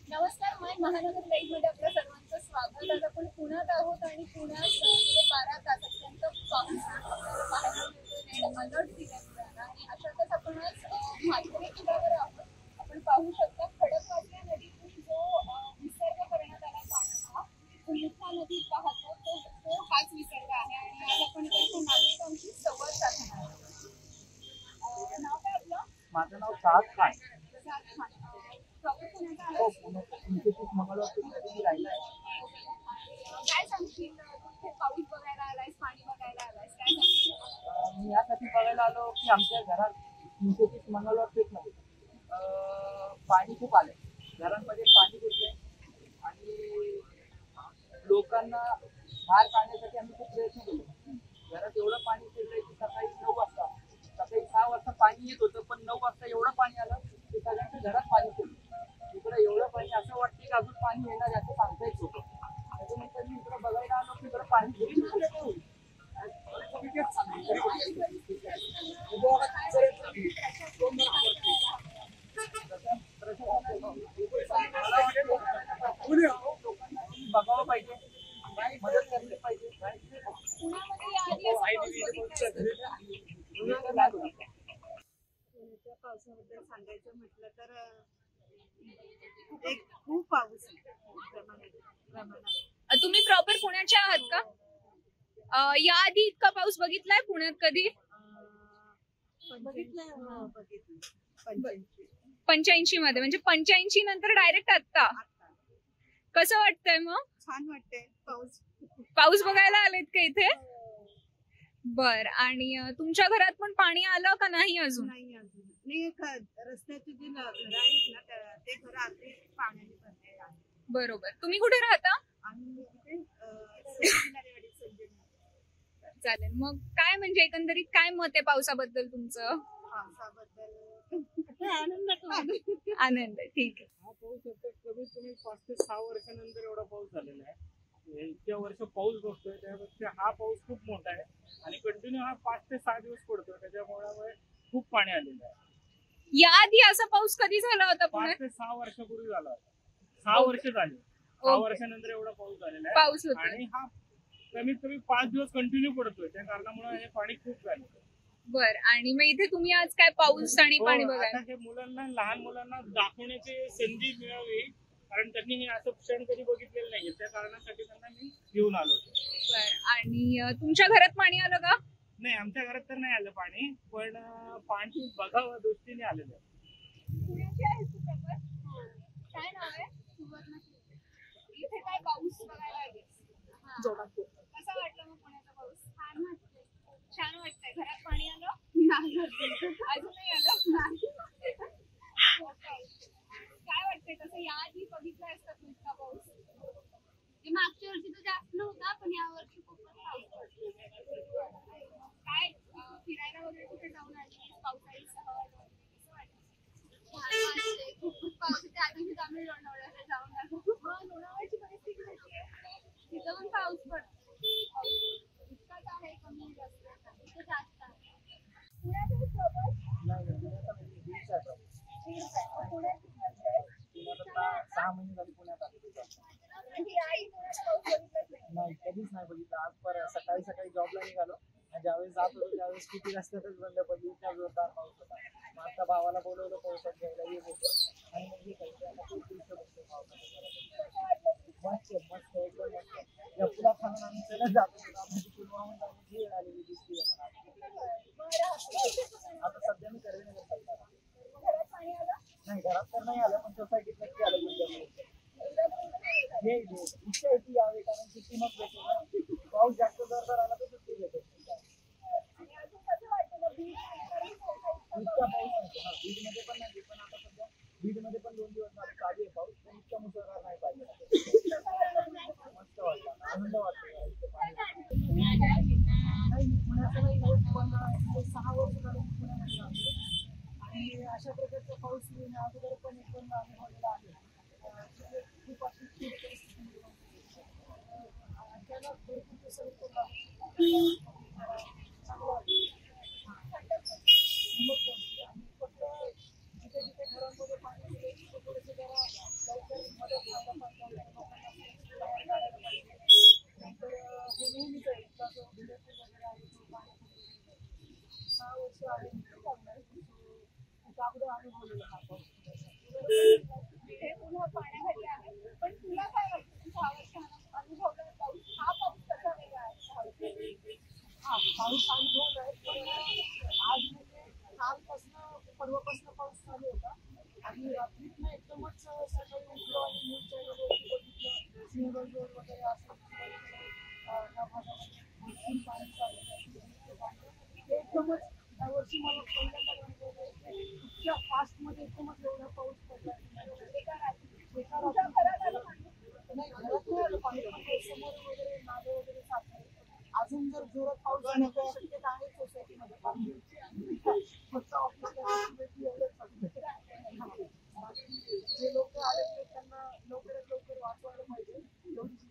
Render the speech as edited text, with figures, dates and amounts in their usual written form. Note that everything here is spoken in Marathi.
नमस्कार, माय महानगर लाईव्ह मध्ये आपल्या सर्वांचं स्वागत. आज आपण पुण्यात आहोत आणि पुण्यात गेले 12 तास अत्यंत पाऊस आपल्याला पाहायला मिळतोय. अलर्ट दिला आणि अशातच आपण आज म्हात्रे किल्ल्यावर आहोत. आपण पाहू शकता खडकवासला नदीतून जो विसर्ग करण्यात आला पाण्याचा, तो मुठा नदीत पाहतो तो हाच विसर्ग आहे आणि आज आपण त्याच्या नागरिकांशी संवाद साधणार आहोत. नाव काय आपलं? माझं नाव साद खान. साद खान. प्रॉपर पुण्याचा आहे? हो, पुण्यात मंगळवार राहिला आहे. काय सांगशील, तू पाऊस बघायला आलायस, पाणी बघायला आलायस, काय सांगशील? मी यासाठी बघायला आलो की आमच्या घरात 330 मंगळवार पेठमध्ये पाणी खूप आलंय. घरांमध्ये पाणी घुसलंय आणि लोकांना बाहेर काढण्यासाठी आम्ही खूप प्रयत्न केले. घरात एवढं पाणी शिरलंय की सकाळी 9 वाजता, सकाळी 6 वाजता पाणी येत होतं, पण 9 वाजता एवढं पाणी आलं की सगळ्यांच्या घरात पाणी शिरलं. इकडे एवढं पाणी असं वाटतं की अजून पाणी येणार याचं सांगता येत होतं. त्याच्यानंतर मी इकडे बघायला आलो की इकडं पाणी होईल. बघावं पाहिजे, मदत करली पाहिजे. पुण्यामध्ये याआधी असं पाऊस पुण्याच्या पावसाबद्दल सांगायचं म्हटलं तर एक खूप पाऊस प्रमाणात. तुम्ही प्रॉपर पुण्याच्या आहात का? याआधी इतका पाऊस बघितलाय पुण्यात कधी? बघितलं 85 मध्ये, म्हणजे 85 नंतर डायरेक्ट आता. कसं वाटतंय मग? छान वाटतंय. पाऊस बघायला आलेत का इथे? बर. आणि तुमच्या घरात पण पाणी आलं का नाही अजून? नाही अजून. रस्त्याचे जे घर आहेत ना ते घर अगदी पाण्याने भरले आहे. बरोबर. तुम्ही कुठे राहता? आणि इथे चालेल. मग काय म्हणजे एकंदरीत काय मत आहे पावसाबद्दल तुमचं? पावसाबद्दल आनंद आहे. ठीक आहे. हा पाऊस कमीत कमी 5 ते 6 वर्षानंतर एवढा पाऊस झालेला आहे. इतक्या वर्ष पाऊस बघतोय त्यापेक्षा हा पाऊस खूप मोठा आहे आणि कंटिन्यू हा 5 ते 6 दिवस पडतोय. त्याच्यामुळे खूप पाणी आलेलं आहे. याआधी असा पाऊस कधी झाला होता 5 पुण्यात? ते 6 वर्षापूर्वी झाला होता. 6 वर्ष झाली. 6 वर्षानंतर एवढा पाऊस झालेला आहे. पाऊस होता आणि हा कमीत कमी 5 दिवस कंटिन्यू पडतोय. त्या कारणामुळे हे पाणी खूप झालं. बर. आणि मग इथे तुम्ही आज काय पाऊस आणि पाणी बघायला? हे मुलांना, लहान मुलांना दाखवण्याची संधी मिळावी, कारण त्यांनी हे असं क्षण कधी बघितलेलं नाहीये. त्या कारणासाठी त्यांना मी घेऊन आलो. बर. आणि तुमच्या घरात पाणी आलं का? नाही, आमच्या घरात तर नाही आलं पाणी, पण पाणी बघावं दृष्टीने आलेलं आहे. पुण्याची आहे तू प्रॉपर? काय नाव आहे? इथे काय पाऊस बघायला आले? कसा वाटलं मग पुण्याचा पाऊस? छान वाटतंय. घरात पाणी आलं? अजून नाही आलं? काय वाटतंय तसं याआधी बघितलं असतं तू इतका पाऊस? मागच्या वर्षी तर जास्त नव्हता, पण या वर्षी खूपच पाऊस पडतो. काय फिरायला वगैरे कुठे जाऊन आली पावसाळी सहल वगैरे कसं वाटतं? छान वाटते. खूपच पाऊस आहे. त्या दिवशी आम्ही लोणावळ्याला जाऊन आलो. लोणावळ्याची परिस्थिती कशी आहे? तिथं पण पाऊस पडतो. इतकाच आहे कमी जास्त? तिथं जास्त आहे. पुण्यातही प्रॉपर? पुण्यात किती वर्ष आहे? पुण्यात आता 6 महिने झाले पुण्यात आले. नाही, कधीच नाही बघितलं. आज पर सकाळी जॉबला निघालो आणि ज्यावेळेस जात होतो त्यावेळेस किती रस्त्यातच बंद पडली. इतका जोरदार पाऊस होता. मग आता भावाला बोलवलं पावसात घ्यायला ये बोलतो आणि मग हे मस्त एकदम मस्त. या पुला खाऊन आम्ही सगळं जातो. पुलवामा जाऊन झील आलेली दिसते मला. आता सध्या मी करवीनगर चालणार. घरात पाणी आलं? नाही, घरात तर नाही आलं, पण सोसायटीत नक्की आलं. इच्छा होती यावे, कारण सुट्टी मग भेटेल. पाऊस जास्त जोरदार आला तर सुट्टी भेटेल. आणि अजून कसं वाटतं मग इतका पाऊस नाही. बीडमध्ये पण नाही, पण आता सध्या बीडमध्ये पण 2 दिवस झाले चालू आहे पाऊस, पण इतका मुसळधार नाही पाहिजे. मस्त वाटलं, आनंद वाटतो. पुण्याचं नाही, 6 वर्ष झाले पुण्यामध्ये राहतो आणि अशा प्रकारचा पाऊस अगोदर पण एक दोनदा अनुभवलेला आहे. खूप अशी परिस्थिती अचानक भरपूर जिथे घरांमध्ये पाणी थोडेसे जरा लवकर चांगलं अनुभवलेलं हा पाऊस. हे पुन्हा पाण्याखाली आहे. पण तुला काय वाटतं तू 6 वर्षांना अनुभवलेला पाऊस, हा पाऊस कसा वेगळा आहे 6 वर्षांनी? हा पाऊस अनुभवलाय, पण आज म्हणजे कालपासनं परवापासनं पाऊस चालू होता आणि रात्रीतनं एकदमच सकाळी उठलो आणि न्यूज चॅनलवरती बघितलं सिंहगड रोड वगैरे असं त्या भागामध्ये भरपूर पाणी चालू आहे. ते एकदमच यावर्षी मला पहिल्यांदा अनुभवलं की इतक्या फास्टमध्ये एकदमच एवढा पाऊस पडला. एका रात्री नाही, घरात नाही आलं पाणी, पण ते समोर वगैरे नाले वगैरे साचले. अजून जर जोरात पाऊस जाण्याची शक्यता आहे सोसायटीमध्ये पाणी. फक्त ऑफिसला एवढंच सांगतो. जे लोक आले त्यांना लवकरात लवकर वाचवायला पाहिजे एवढीच